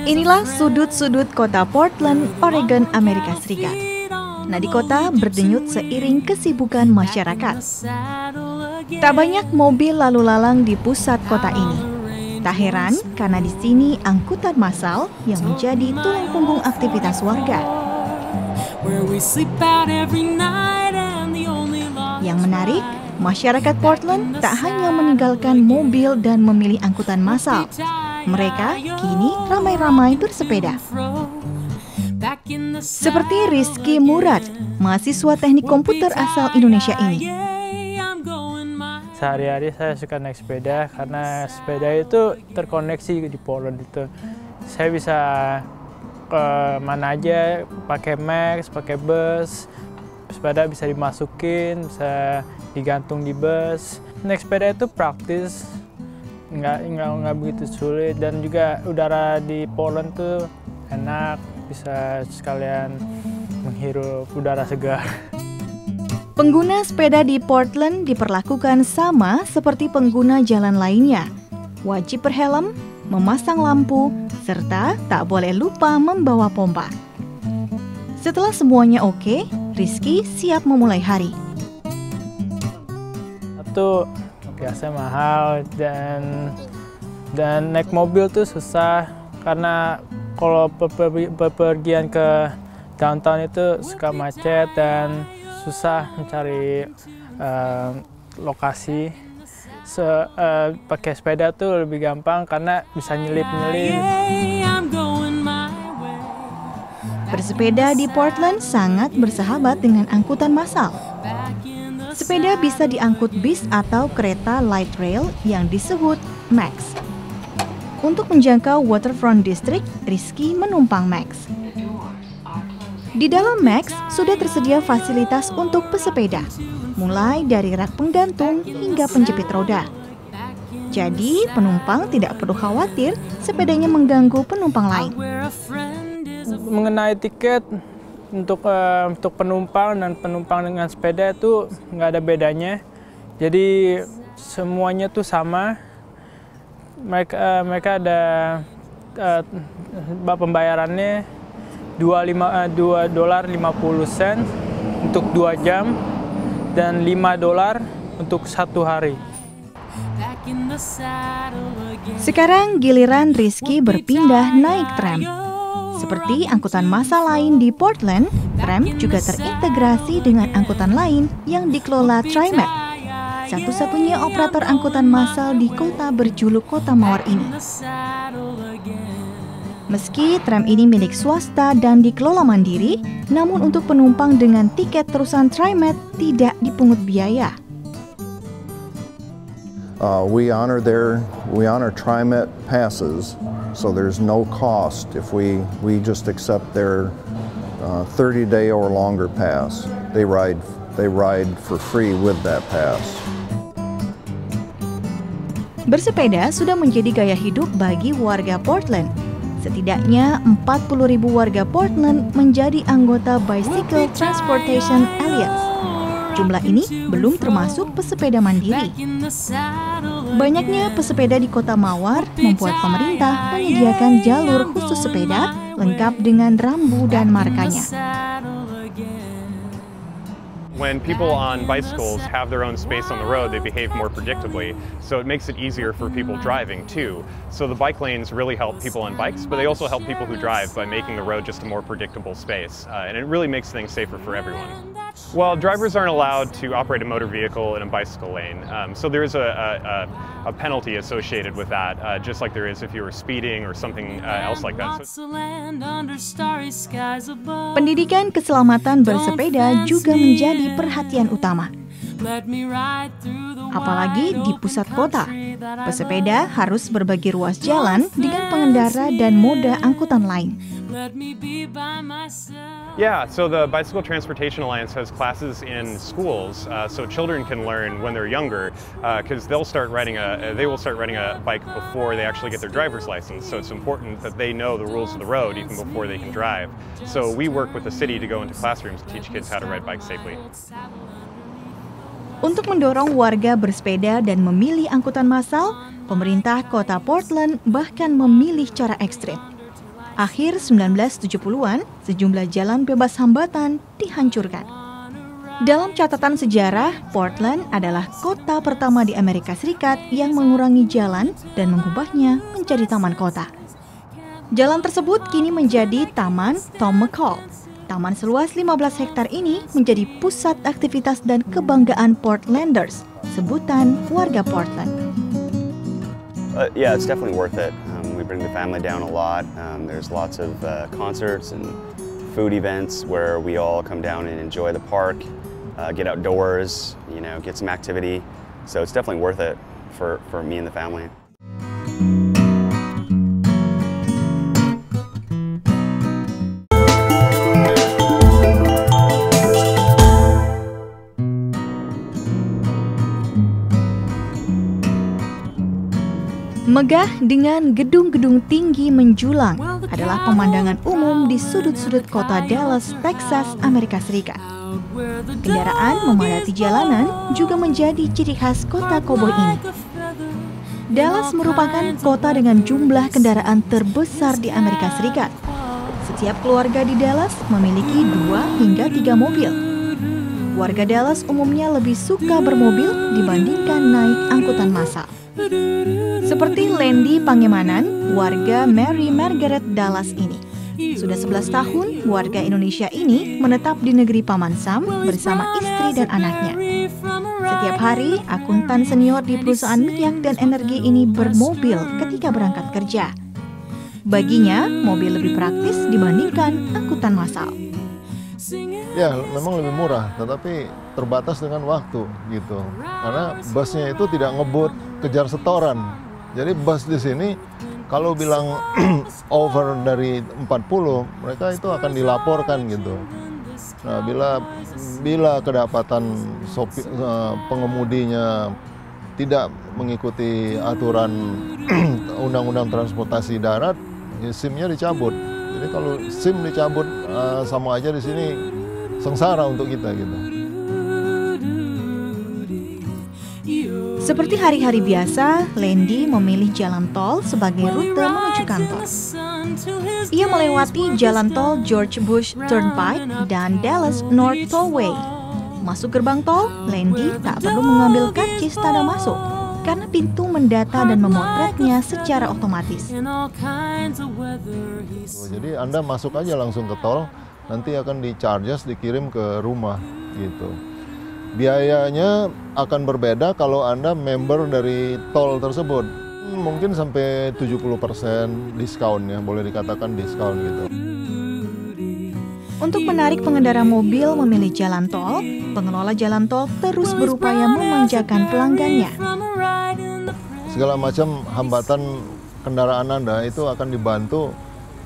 Inilah sudut-sudut kota Portland, Oregon, Amerika Serikat. Nadi kota berdenyut seiring kesibukan masyarakat. Tak banyak mobil lalu lalang di pusat kota ini. Tak heran karena di sini angkutan massal yang menjadi tulang punggung aktivitas warga. Yang menarik, masyarakat Portland tak hanya meninggalkan mobil dan memilih angkutan massal. Mereka kini ramai-ramai bersepeda. Seperti Rizky Murad, mahasiswa teknik komputer asal Indonesia ini. Sehari-hari saya suka naik sepeda karena sepeda itu terkoneksi di Portland itu. Saya bisa ke mana aja, pakai Max, pakai bus. Sepeda bisa dimasukin, bisa digantung di bus. Naik sepeda itu praktis, nggak begitu sulit, dan juga udara di Portland tuh enak, bisa sekalian menghirup udara segar. Pengguna sepeda di Portland diperlakukan sama seperti pengguna jalan lainnya. Wajib berhelm, memasang lampu, serta tak boleh lupa membawa pompa. Setelah semuanya oke, Rizky siap memulai hari. Itu biasa mahal dan naik mobil tuh susah karena kalau bepergian ke downtown itu suka macet dan susah mencari lokasi. Pakai sepeda tuh lebih gampang karena bisa nyelip-nyelip. Bersepeda di Portland sangat bersahabat dengan angkutan massal. Sepeda bisa diangkut bis atau kereta light rail yang disebut Max. Untuk menjangkau Waterfront District, Rizky menumpang Max. Di dalam Max sudah tersedia fasilitas untuk pesepeda, mulai dari rak penggantung hingga penjepit roda. Jadi, penumpang tidak perlu khawatir sepedanya mengganggu penumpang lain. Mengenai tiket untuk penumpang dan penumpang dengan sepeda itu nggak ada bedanya. Jadi semuanya tuh sama. Mereka ada pembayarannya $2.50 untuk 2 jam dan $5 untuk 1 hari. Sekarang giliran Rizky berpindah naik tram. Seperti angkutan massal lain di Portland, tram juga terintegrasi dengan angkutan lain yang dikelola TriMet, satu-satunya operator angkutan massal di kota berjuluk Kota Mawar ini. Meski tram ini milik swasta dan dikelola mandiri, namun untuk penumpang dengan tiket terusan TriMet tidak dipungut biaya. We honor TriMet passes, so there's no cost if we just accept their 30-day or longer pass. They ride for free with that pass. Bersepeda sudah menjadi gaya hidup bagi warga Portland. Setidaknya 40.000 warga Portland menjadi anggota Bicycle Transportation Alliance. Jumlah ini belum termasuk pesepeda mandiri. Banyaknya pesepeda di Kota Mawar membuat pemerintah menyediakan jalur khusus sepeda lengkap dengan rambu dan markanya. When people on bicycles have their own space on the road, they behave more predictably, so it makes it easier for people driving too. So the bike lanes really help people on bikes, but they also help people who drive by making the road just a more predictable space, and it really makes things safer for everyone. Well, drivers aren't allowed to operate a motor vehicle in a bicycle lane, so there is a penalty associated with that, just like there is if you were speeding or something else like that. Pendidikan keselamatan bersepeda juga menjadi perhatian utama. Apalagi di pusat kota, pesepeda harus berbagi ruas jalan dengan pengendara dan moda angkutan lain. Yeah, so the Bicycle Transportation Alliance has classes in schools, so children can learn when they're younger, because they will start riding a bike before they actually get their driver's license. So it's important that they know the rules of the road even before they can drive. So we work with the city to go into classrooms to teach kids how to ride bikes safely. Untuk mendorong warga bersepeda dan memilih angkutan massal, pemerintah kota Portland bahkan memilih cara ekstrim. Akhir 1970-an, sejumlah jalan bebas hambatan dihancurkan. Dalam catatan sejarah, Portland adalah kota pertama di Amerika Serikat yang mengurangi jalan dan mengubahnya menjadi taman kota. Jalan tersebut kini menjadi Taman Tom McCall. Taman seluas 15 hektar ini menjadi pusat aktivitas dan kebanggaan Portlanders, sebutan warga Portland. Yeah, it's definitely worth it. We bring the family down a lot. There's lots of concerts and food events where we all come down and enjoy the park, get outdoors, get some activity. So it's definitely worth it for me and the family. Megah dengan gedung-gedung tinggi menjulang adalah pemandangan umum di sudut-sudut kota Dallas, Texas, Amerika Serikat. Kendaraan memadati jalanan juga menjadi ciri khas kota koboi ini. Dallas merupakan kota dengan jumlah kendaraan terbesar di Amerika Serikat. Setiap keluarga di Dallas memiliki 2 hingga 3 mobil. Warga Dallas umumnya lebih suka bermobil dibandingkan naik angkutan massal. Seperti Landy Pangemanan, warga Mary Margaret Dallas ini. Sudah 11 tahun, warga Indonesia ini menetap di negeri Paman Sam bersama istri dan anaknya. Setiap hari, akuntan senior di perusahaan minyak dan energi ini bermobil ketika berangkat kerja. Baginya, mobil lebih praktis dibandingkan angkutan massal. Ya, memang lebih murah, tetapi terbatas dengan waktu gitu. Karena busnya itu tidak ngebut kejar setoran. Jadi bus di sini kalau bilang over dari 40, mereka itu akan dilaporkan gitu. Nah, bila kedapatan pengemudinya tidak mengikuti aturan undang-undang transportasi darat, ya SIM-nya dicabut. Jadi kalau SIM dicabut sama aja di sini sengsara untuk kita gitu. Seperti hari-hari biasa, Landy memilih jalan tol sebagai rute menuju kantor. Ia melewati jalan tol George Bush Turnpike dan Dallas North Tollway. Masuk gerbang tol, Landy tak perlu mengambil karcis tanda masuk karena pintu mendata dan memotretnya secara otomatis. Jadi Anda masuk aja langsung ke tol, nanti akan di-charges, dikirim ke rumah gitu. Biayanya akan berbeda kalau Anda member dari tol tersebut. Mungkin sampai 70% diskon ya, boleh dikatakan diskon gitu. Untuk menarik pengendara mobil memilih jalan tol, pengelola jalan tol terus berupaya memanjakan pelanggannya. Segala macam hambatan kendaraan Anda itu akan dibantu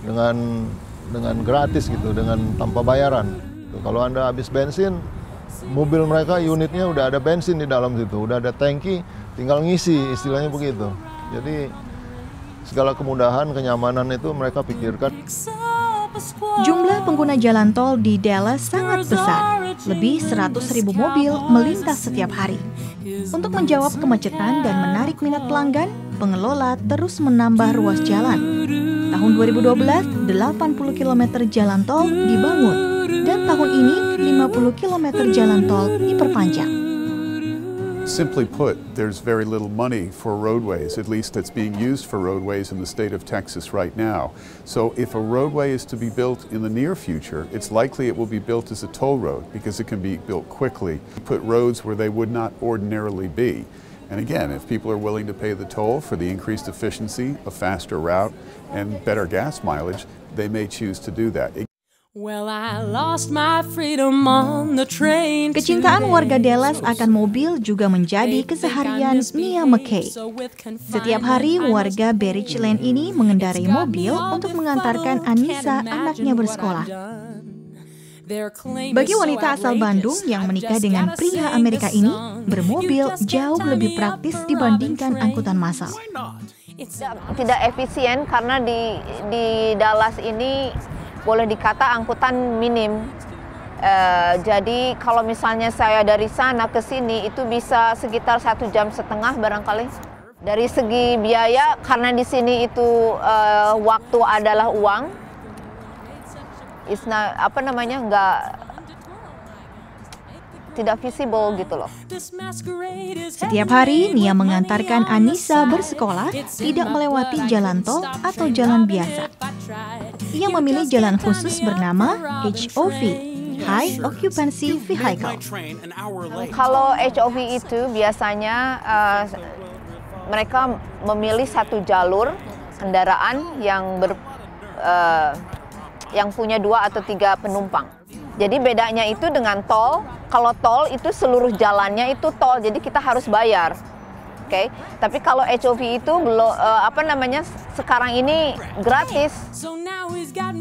dengan gratis gitu, dengan tanpa bayaran. Kalau Anda habis bensin, mobil mereka unitnya udah ada bensin di dalam situ, udah ada tangki, tinggal ngisi, istilahnya begitu. Jadi segala kemudahan, kenyamanan itu mereka pikirkan. Jumlah pengguna jalan tol di Dallas sangat besar, lebih 100.000 mobil melintas setiap hari. Untuk menjawab kemacetan dan menarik minat pelanggan, pengelola terus menambah ruas jalan. Tahun 2012, 80 km jalan tol dibangun, dan tahun ini 50 km jalan tol diperpanjang. Simply put, there's very little money for roadways, at least that's being used for roadways in the state of Texas right now. So if a roadway is to be built in the near future, it's likely it will be built as a toll road because it can be built quickly, put roads where they would not ordinarily be. And again, if people are willing to pay the toll for the increased efficiency, a faster route, and better gas mileage, they may choose to do that. Kecintaan warga Dallas akan mobil juga menjadi keseharian Mia McKay. Setiap hari, warga Berridge Lane ini mengendarai mobil untuk mengantarkan Anissa, anaknya, bersekolah. Bagi wanita asal Bandung yang menikah dengan pria Amerika ini, bermobil jauh lebih praktis dibandingkan angkutan massal. Tidak efisien karena di Dallas ini boleh dikata angkutan minim. Jadi kalau misalnya saya dari sana ke sini itu bisa sekitar 1,5 jam barangkali. Dari segi biaya, karena di sini itu waktu adalah uang, tidak visible gitu loh. Setiap hari Nia mengantarkan Anissa bersekolah tidak melewati jalan tol atau jalan biasa. Ia memilih jalan khusus bernama HOV, High Occupancy Vehicle. Kalau HOV itu biasanya mereka memilih satu jalur kendaraan yang punya 2 atau 3 penumpang. Jadi bedanya itu dengan tol. Kalau tol itu seluruh jalannya itu tol, jadi kita harus bayar. Oke. Tapi kalau HOV itu belum sekarang ini gratis.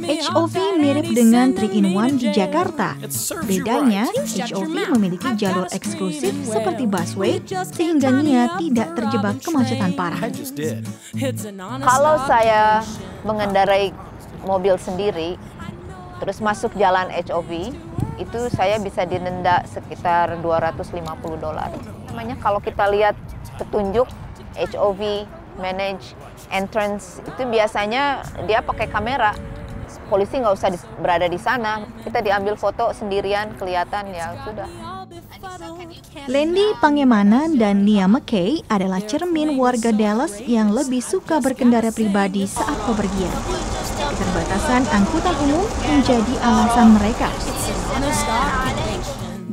HOV mirip dengan 3-in-1 di Jakarta. Bedanya, HOV memiliki jalur eksklusif seperti busway sehingga Nia tidak terjebak kemacetan parah. Kalau saya mengendarai mobil sendiri, terus masuk jalan HOV, itu saya bisa didenda sekitar $250. Namanya kalau kita lihat petunjuk HOV, manage, entrance, itu biasanya dia pakai kamera. Polisi nggak usah berada di sana, kita diambil foto sendirian, kelihatan ya sudah. Landy Pangemanan dan Nia McKay adalah cermin warga Dallas yang lebih suka berkendara pribadi saat bepergian. Keterbatasan angkutan umum menjadi alasan mereka.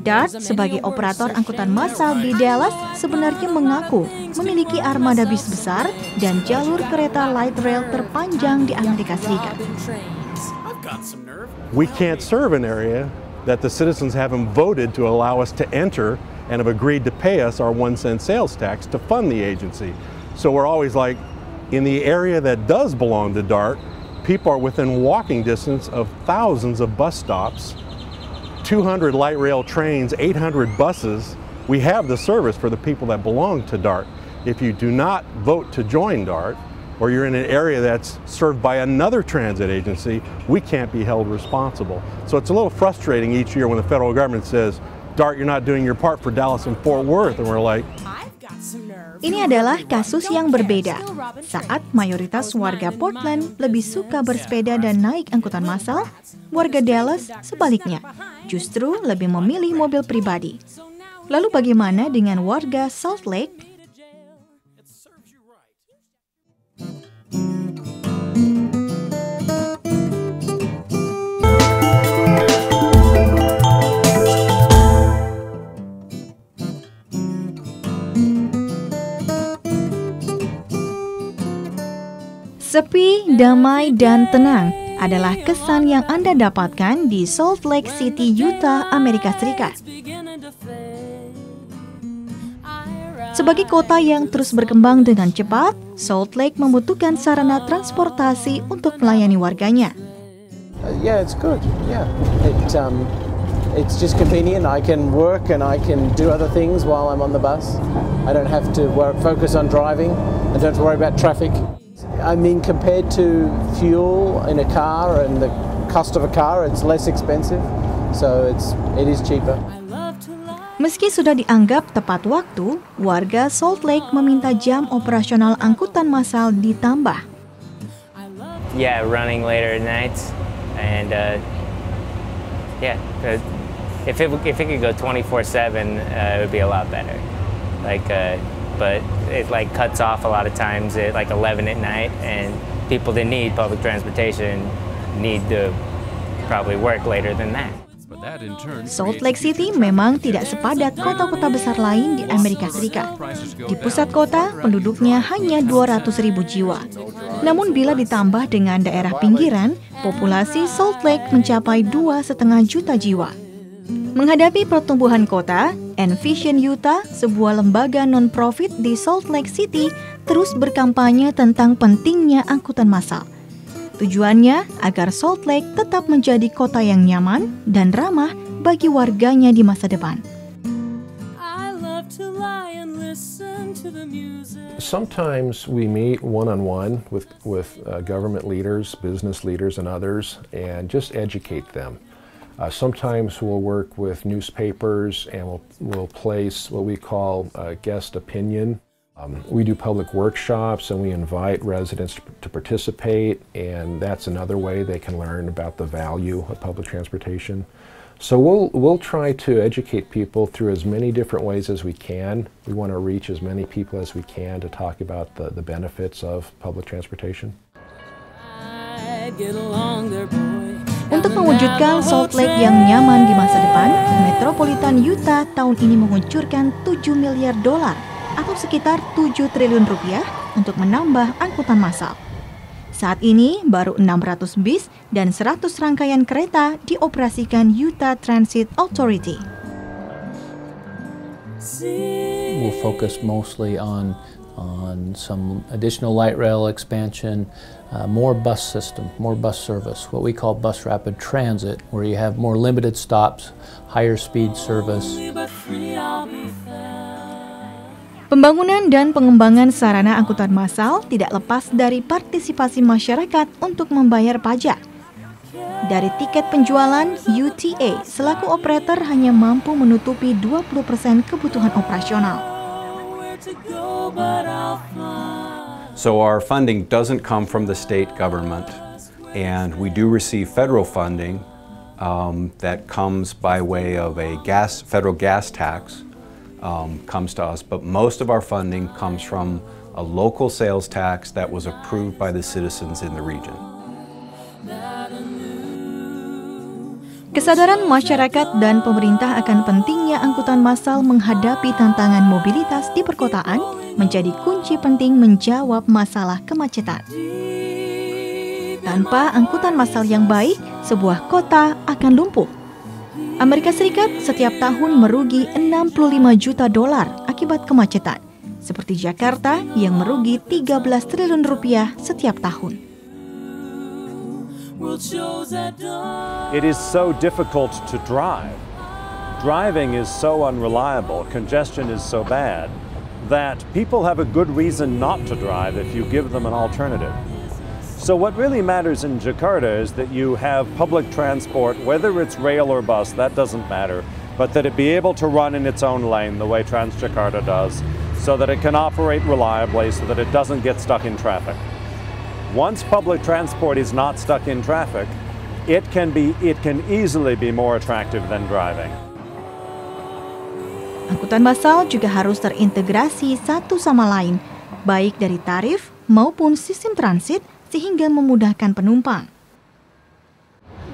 DART sebagai operator angkutan massal di Dallas sebenarnya mengaku memiliki armada bis besar dan jalur kereta light rail terpanjang di Amerika Serikat. We can't serve an area that the citizens haven't voted to allow us to enter and have agreed to pay us our 1-cent sales tax to fund the agency. So we're always like, in the area that does belong to DART, people are within walking distance of thousands of bus stops, 200 light rail trains, 800 buses. We have the service for the people that belong to DART. If you do not vote to join DART, or you're in an area that's served by another transit agency, we can't be held responsible. So it's a little frustrating each year when the federal government says, DART, you're not doing your part for Dallas and Fort Worth, and we're like, Ini adalah kasus yang berbeda. Saat mayoritas warga Portland lebih suka bersepeda dan naik angkutan massal, warga Dallas sebaliknya, justru lebih memilih mobil pribadi. Lalu bagaimana dengan warga Salt Lake? Sepi, damai, dan tenang adalah kesan yang Anda dapatkan di Salt Lake City, Utah, Amerika Serikat. Sebagai kota yang terus berkembang dengan cepat, Salt Lake membutuhkan sarana transportasi untuk melayani warganya. Yeah, it's good. Yeah, it's just convenient. I can work and I can do other things while I'm on the bus. I don't have to focus on driving. I don't have to worry about traffic. I mean, compared to fuel in a car and the cost of a car, it's less expensive, so it is cheaper. Meski sudah dianggap tepat waktu, warga Salt Lake meminta jam operasional angkutan massal ditambah. Yeah, running later at nights, and yeah, if it could go 24/7, it would be a lot better. But it cuts off a lot of times at 11 at night, and people that need public transportation need to probably work later than that. Salt Lake City memang tidak sepadat kota-kota besar lain di Amerika Serikat. Di pusat kota, penduduknya hanya 200.000 jiwa. Namun bila ditambah dengan daerah pinggiran, populasi Salt Lake mencapai 2,5 juta jiwa. Menghadapi pertumbuhan kota, Envision Utah, sebuah lembaga non-profit di Salt Lake City, terus berkampanye tentang pentingnya angkutan massal. Tujuannya agar Salt Lake tetap menjadi kota yang nyaman dan ramah bagi warganya di masa depan. Sometimes we meet one-on-one with government leaders, business leaders, and others, and just educate them Sometimes we'll work with newspapers and we'll place what we call guest opinion. We do public workshops and we invite residents to participate, and that's another way they can learn about the value of public transportation. So we'll try to educate people through as many different ways as we can. We want to reach as many people as we can to talk about the benefits of public transportation. Untuk mewujudkan Salt Lake yang nyaman di masa depan, Metropolitan Utah tahun ini menguncurkan $7 miliar atau sekitar 7 triliun rupiah untuk menambah angkutan massal. Saat ini baru 600 bis dan 100 rangkaian kereta dioperasikan Utah Transit Authority. We'll focus mostly on some additional light rail expansion, more bus system, more bus service, what we call bus rapid transit, where you have more limited stops, higher speed service. Pembangunan dan pengembangan sarana angkutan massal tidak lepas dari partisipasi masyarakat untuk membayar pajak. Dari tiket penjualan, UTA selaku operator hanya mampu menutupi 20% kebutuhan operasional. So our funding doesn't come from the state government, and we do receive federal funding that comes by way of a federal gas tax. Comes to us, but most of our funding comes from a local sales tax that was approved by the citizens in the region. Kesadaran masyarakat dan pemerintah akan pentingnya angkutan massal menghadapi tantangan mobilitas di perkotaan menjadi kunci penting menjawab masalah kemacetan. Tanpa angkutan massal yang baik, sebuah kota akan lumpuh. Amerika Serikat setiap tahun merugi $65 juta akibat kemacetan, seperti Jakarta yang merugi 13 triliun rupiah setiap tahun. It is so difficult to drive. Driving is so unreliable, congestion is so bad, that people have a good reason not to drive if you give them an alternative. So what really matters in Jakarta is that you have public transport, whether it's rail or bus, that doesn't matter, but that it be able to run in its own lane the way Transjakarta does, so that it can operate reliably, so that it doesn't get stuck in traffic. Once public transport is not stuck in traffic, it can easily be more attractive than driving. Angkutan massal juga harus terintegrasi satu sama lain, baik dari tarif maupun sistem transit, sehingga memudahkan penumpang.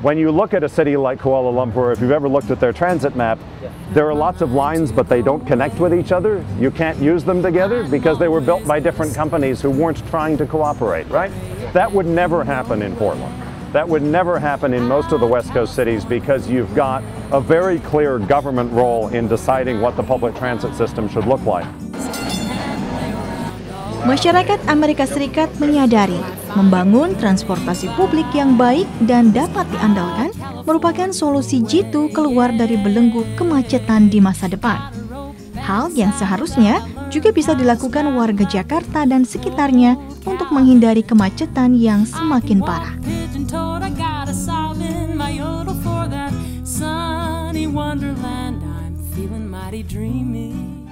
When you look at a city like Kuala Lumpur, if you've ever looked at their transit map, there are lots of lines, but they don't connect with each other. You can't use them together because they were built by different companies who weren't trying to cooperate, right? That would never happen in Portland. That would never happen in most of the West Coast cities because you've got a very clear government role in deciding what the public transit system should look like. Masyarakat Amerika Serikat menyadari membangun transportasi publik yang baik dan dapat diandalkan merupakan solusi jitu keluar dari belenggu kemacetan di masa depan. Hal yang seharusnya juga bisa dilakukan warga Jakarta dan sekitarnya untuk menghindari kemacetan yang semakin parah. Sunny wonderland, I'm feeling mighty dreamy.